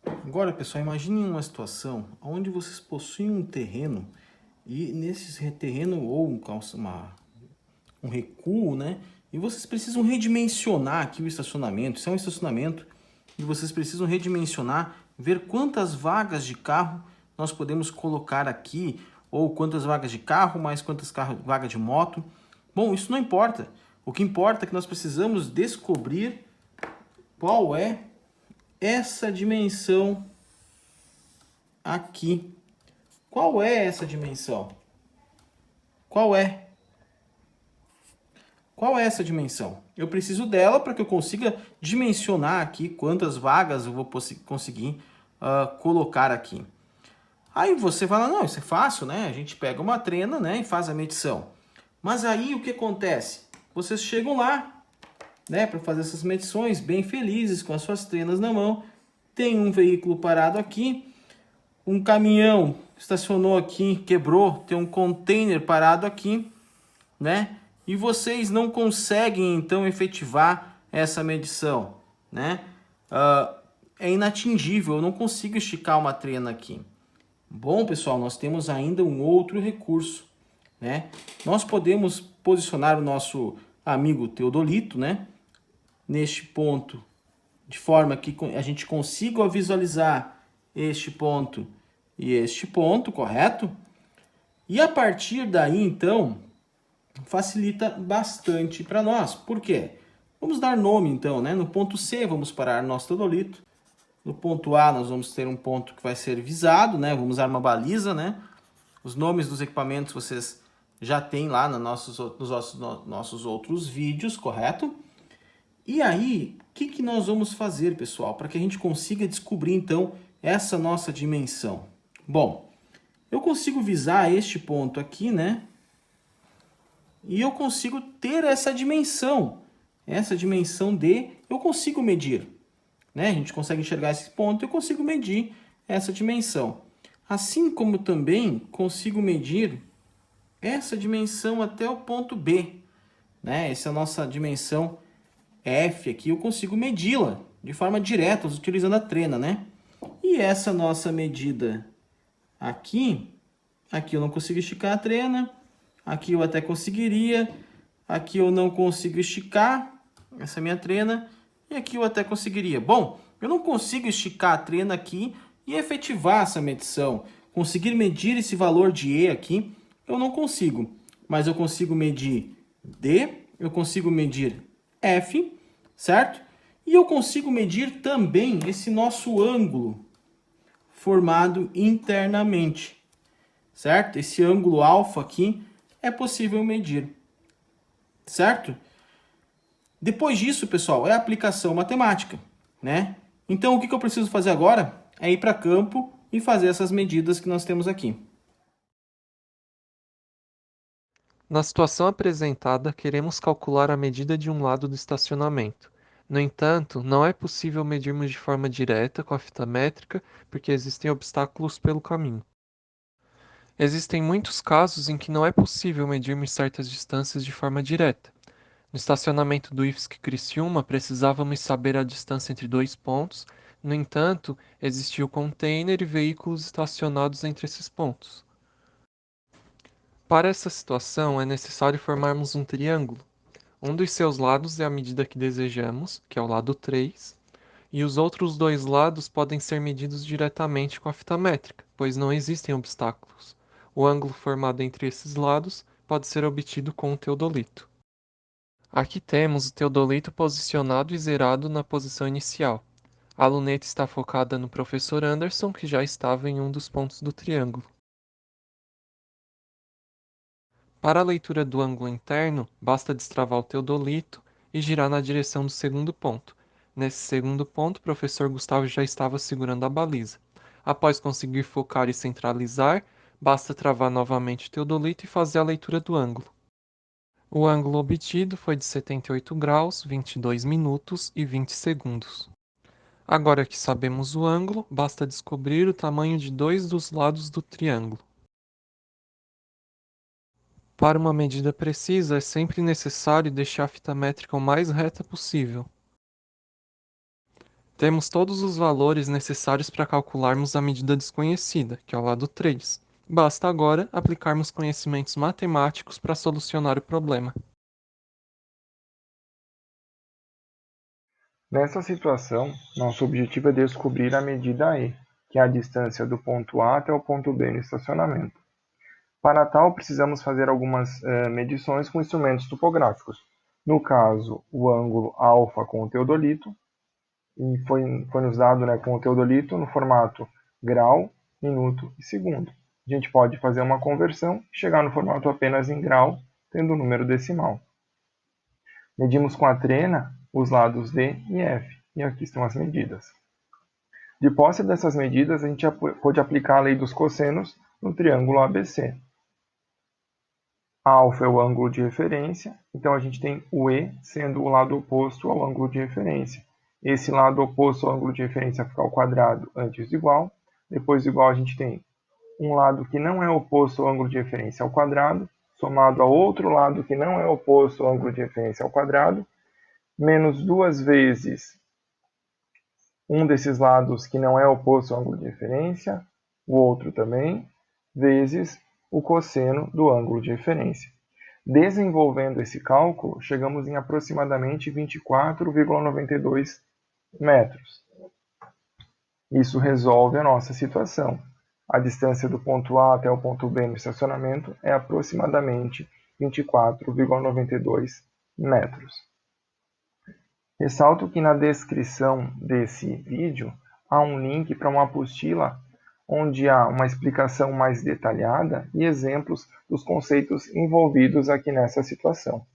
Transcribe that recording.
Agora, pessoal, imaginem uma situação onde vocês possuem um terreno e nesse terreno ou um recuo, né? E vocês precisam redimensionar aqui o estacionamento. Isso é um estacionamento e vocês precisam redimensionar, ver quantas vagas de carro nós podemos colocar aqui, ou quantas vagas de carro, mais quantas vagas de moto. Bom, isso não importa. O que importa é que nós precisamos descobrir qual é essa dimensão aqui. Qual é essa dimensão? Qual é? Qual é essa dimensão? Eu preciso dela para que eu consiga dimensionar aqui quantas vagas eu vou conseguir colocar aqui. Aí você fala, não, isso é fácil, né? A gente pega uma trena, né, e faz a medição. Mas aí o que acontece? Vocês chegam lá, né, para fazer essas medições, bem felizes, com as suas trenas na mão. Tem um veículo parado aqui, um caminhão estacionou aqui, quebrou, tem um container parado aqui, né? E vocês não conseguem então efetivar essa medição, né? É inatingível, eu não consigo esticar uma trena aqui. Bom, pessoal, nós temos ainda um outro recurso, né? Nós podemos posicionar o nosso amigo teodolito, né, neste ponto, de forma que a gente consiga visualizar este ponto e este ponto, correto? E a partir daí, então, facilita bastante para nós. Por quê? Vamos dar nome, então, né? No ponto C, vamos parar nosso teodolito. No ponto A, nós vamos ter um ponto que vai ser visado, né? Vamos usar uma baliza, né? Os nomes dos equipamentos vocês já têm lá nos nossos outros vídeos, correto? E aí, o que nós vamos fazer, pessoal, para que a gente consiga descobrir, então, essa nossa dimensão? Bom, eu consigo visar este ponto aqui, né? E eu consigo ter essa dimensão. Essa dimensão D eu consigo medir, né? A gente consegue enxergar esse ponto, eu consigo medir essa dimensão. Assim como também consigo medir essa dimensão até o ponto B, né? Essa é a nossa dimensão F aqui, eu consigo medi-la de forma direta, utilizando a trena, né? E essa nossa medida aqui eu não consigo esticar a trena, aqui eu até conseguiria, aqui eu não consigo esticar essa minha trena, e aqui eu até conseguiria. Bom, eu não consigo esticar a trena aqui e efetivar essa medição. Conseguir medir esse valor de E aqui, eu não consigo. Mas eu consigo medir D, eu consigo medir F, certo? E eu consigo medir também esse nosso ângulo formado internamente, certo? Esse ângulo alfa aqui é possível medir, certo? Depois disso, pessoal, é aplicação matemática, né? Então, o que eu preciso fazer agora é ir para campo e fazer essas medidas que nós temos aqui. Na situação apresentada, queremos calcular a medida de um lado do estacionamento. No entanto, não é possível medirmos de forma direta com a fita métrica porque existem obstáculos pelo caminho. Existem muitos casos em que não é possível medirmos certas distâncias de forma direta. No estacionamento do IFSC Criciúma, precisávamos saber a distância entre dois pontos, no entanto, existia o container e veículos estacionados entre esses pontos. Para essa situação, é necessário formarmos um triângulo. Um dos seus lados é a medida que desejamos, que é o lado 3, e os outros dois lados podem ser medidos diretamente com a fita métrica, pois não existem obstáculos. O ângulo formado entre esses lados pode ser obtido com o teodolito. Aqui temos o teodolito posicionado e zerado na posição inicial. A luneta está focada no professor Anderson, que já estava em um dos pontos do triângulo. Para a leitura do ângulo interno, basta destravar o teodolito e girar na direção do segundo ponto. Nesse segundo ponto, o professor Gustavo já estava segurando a baliza. Após conseguir focar e centralizar, basta travar novamente o teodolito e fazer a leitura do ângulo. O ângulo obtido foi de 78 graus, 22 minutos e 20 segundos. Agora que sabemos o ângulo, basta descobrir o tamanho de dois dos lados do triângulo. Para uma medida precisa, é sempre necessário deixar a fita métrica o mais reta possível. Temos todos os valores necessários para calcularmos a medida desconhecida, que é o lado 3. Basta agora aplicarmos conhecimentos matemáticos para solucionar o problema. Nessa situação, nosso objetivo é descobrir a medida E, que é a distância do ponto A até o ponto B no estacionamento. Para tal, precisamos fazer algumas medições com instrumentos topográficos. No caso, o ângulo alfa com o teodolito, e foi nos dado com o teodolito no formato grau, minuto e segundo. A gente pode fazer uma conversão e chegar no formato apenas em grau, tendo o número decimal. Medimos com a trena os lados D e F, e aqui estão as medidas. De posse dessas medidas, a gente pode aplicar a lei dos cossenos no triângulo ABC. Alfa é o ângulo de referência, então a gente tem o E sendo o lado oposto ao ângulo de referência. Esse lado oposto ao ângulo de referência fica ao quadrado antes do igual. Depois do igual a gente tem um lado que não é oposto ao ângulo de referência ao quadrado, somado ao outro lado que não é oposto ao ângulo de referência ao quadrado, menos duas vezes um desses lados que não é oposto ao ângulo de referência, o outro também, vezes o cosseno do ângulo de referência. Desenvolvendo esse cálculo, chegamos em aproximadamente 24,92 metros. Isso resolve a nossa situação. A distância do ponto A até o ponto B no estacionamento é aproximadamente 24,92 metros. Ressalto que na descrição desse vídeo há um link para uma apostila onde há uma explicação mais detalhada e exemplos dos conceitos envolvidos aqui nessa situação.